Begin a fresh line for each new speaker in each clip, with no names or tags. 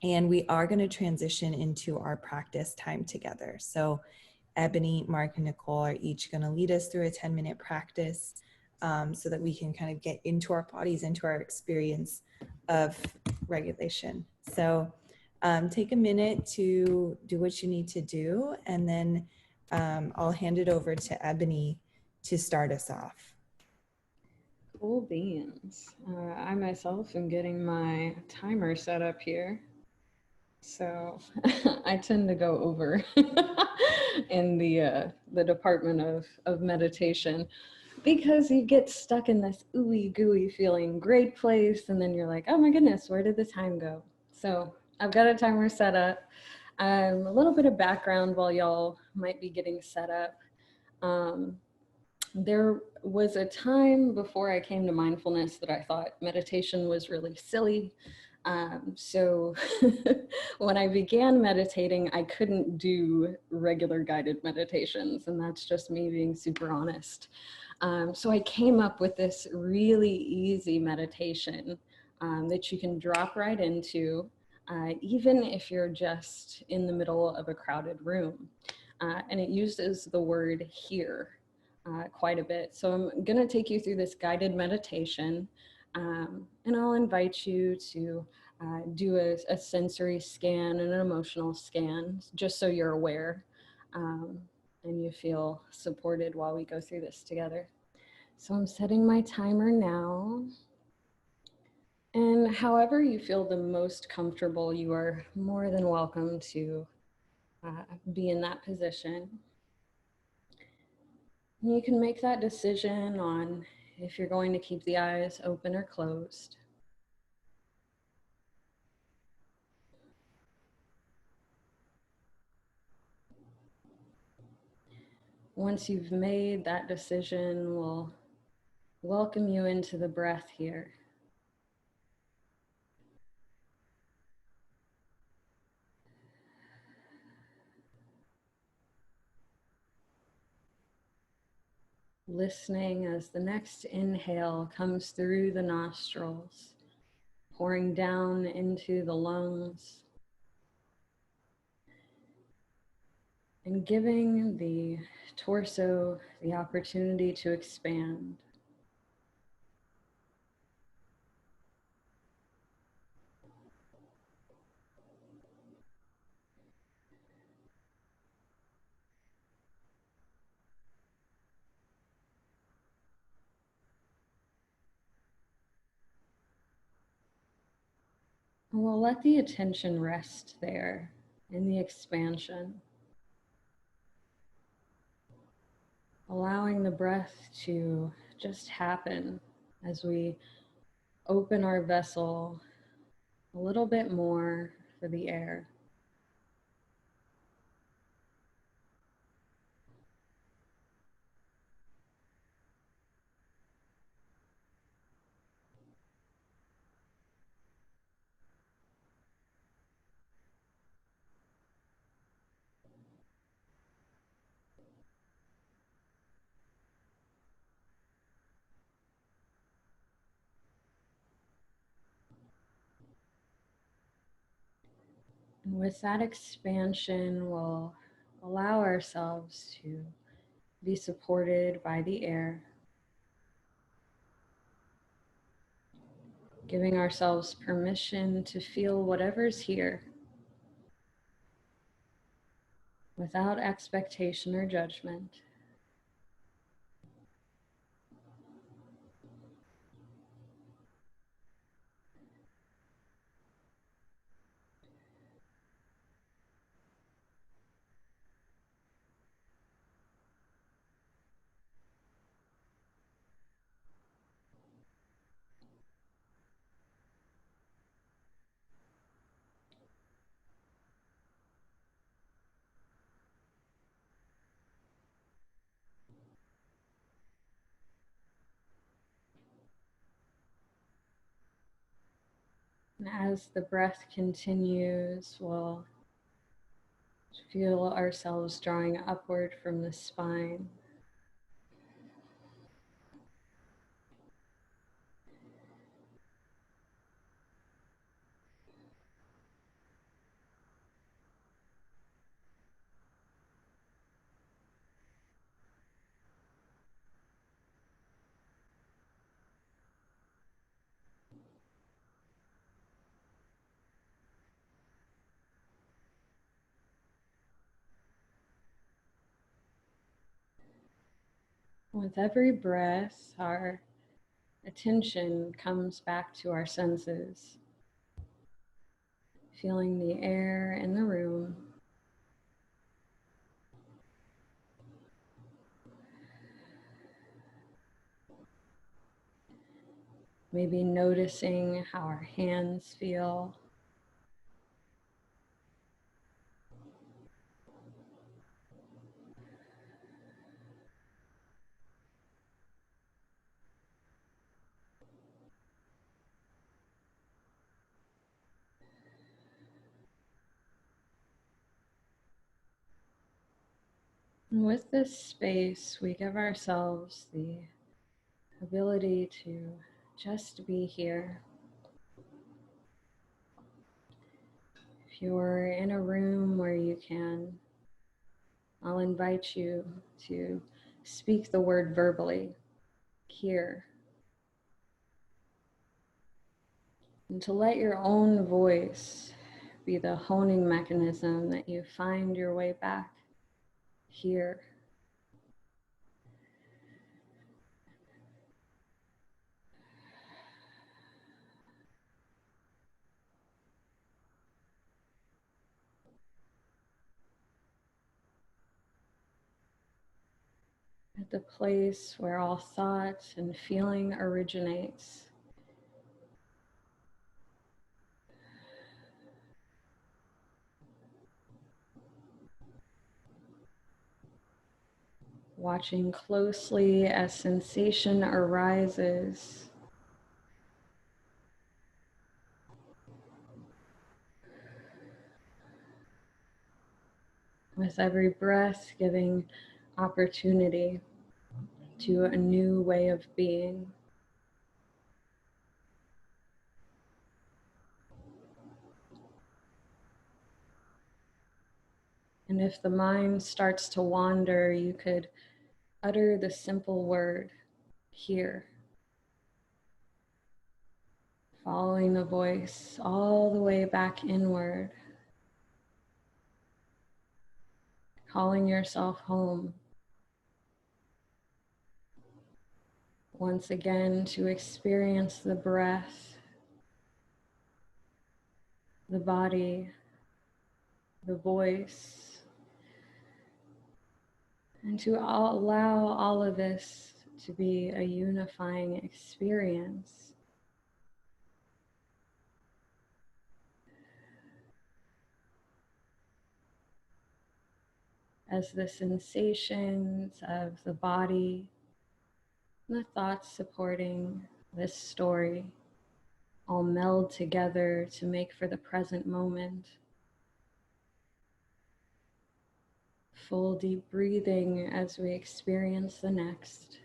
And we are going to transition into our practice time together. So Ebony, Mark, and Nicole are each going to lead us through a 10-minute practice so that we can kind of get into our bodies, into our experience of regulation. So take a minute to do what you need to do, and then I'll hand it over to Ebony to start us off.
Cool beans. I myself am getting my timer set up here. So I tend to go over in the department of meditation, because you get stuck in this ooey gooey feeling great place, and then you're like, oh my goodness, where did the time go? So I've got a timer set up. A little bit of background while y'all might be getting set up. There was a time before I came to mindfulness that I thought meditation was really silly. So when I began meditating, I couldn't do regular guided meditations, and that's just me being super honest. So I came up with this really easy meditation that you can drop right into, even if you're just in the middle of a crowded room. And it uses the word here quite a bit. So I'm going to take you through this guided meditation, and I'll invite you to do a sensory scan and an emotional scan, just so you're aware and you feel supported while we go through this together. So I'm setting my timer now. And however you feel the most comfortable, you are more than welcome to be in that position. And you can make that decision on if you're going to keep the eyes open or closed. Once you've made that decision, we'll welcome you into the breath here. Listening as the next inhale comes through the nostrils, pouring down into the lungs, and giving the torso the opportunity to expand. And we'll let the attention rest there in the expansion, allowing the breath to just happen as we open our vessel a little bit more for the air. And with that expansion, we'll allow ourselves to be supported by the air, giving ourselves permission to feel whatever's here without expectation or judgment. And as the breath continues, we'll feel ourselves drawing upward from the spine. With every breath, our attention comes back to our senses, feeling the air in the room, maybe noticing how our hands feel. And with this space, we give ourselves the ability to just be here. If you're in a room where you can, I'll invite you to speak the word verbally, here, and to let your own voice be the honing mechanism that you find your way back here. At the place where all thought and feeling originates. Watching closely as sensation arises. With every breath, giving opportunity to a new way of being. And if the mind starts to wander, you could utter the simple word, here. Following the voice all the way back inward. Calling yourself home. Once again, to experience the breath, the body, the voice, and to allow all of this to be a unifying experience. As the sensations of the body and the thoughts supporting this story all meld together to make for the present moment. Full deep breathing as we experience the next.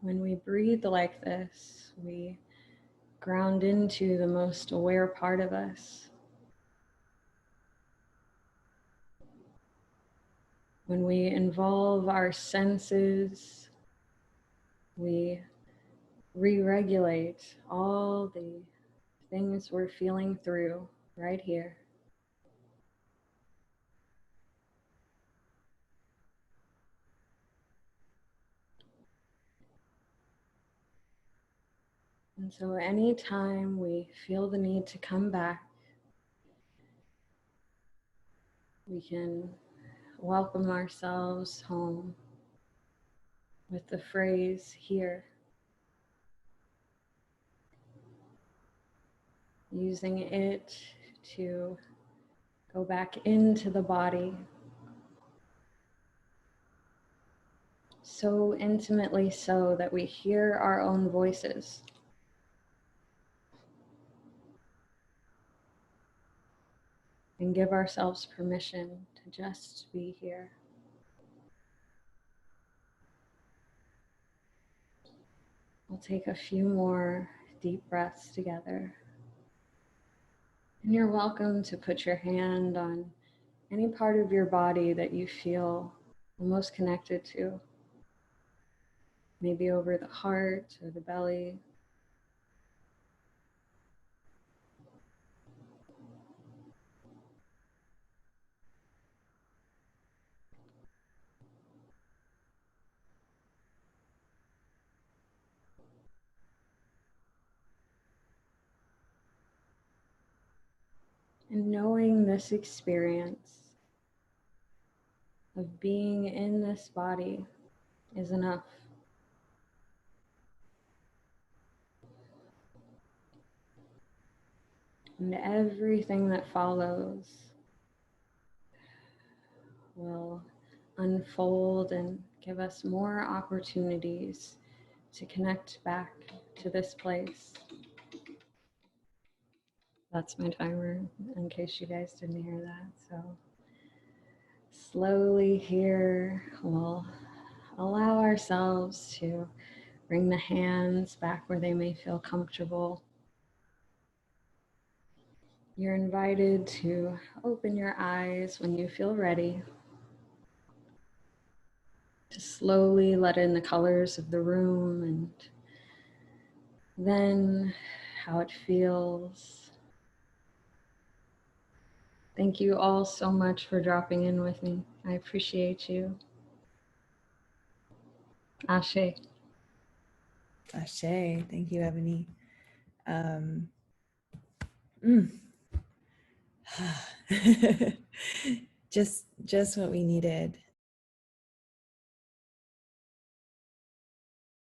When we breathe like this, we ground into the most aware part of us. When we involve our senses, we re-regulate all the things we're feeling through right here. And so anytime we feel the need to come back, we can welcome ourselves home with the phrase here, using it to go back into the body, so intimately so that we hear our own voices. And give ourselves permission to just be here. We'll take a few more deep breaths together. And you're welcome to put your hand on any part of your body that you feel the most connected to. Maybe over the heart or the belly. And knowing this experience of being in this body is enough. And everything that follows will unfold and give us more opportunities to connect back to this place. That's my timer, in case you guys didn't hear that. So slowly here, we'll allow ourselves to bring the hands back where they may feel comfortable. You're invited to open your eyes when you feel ready, to slowly let in the colors of the room and then how it feels. Thank you all so much for dropping in with me. I appreciate you. Ashe.
Ashe. Thank you, Ebony. Mm. just what we needed.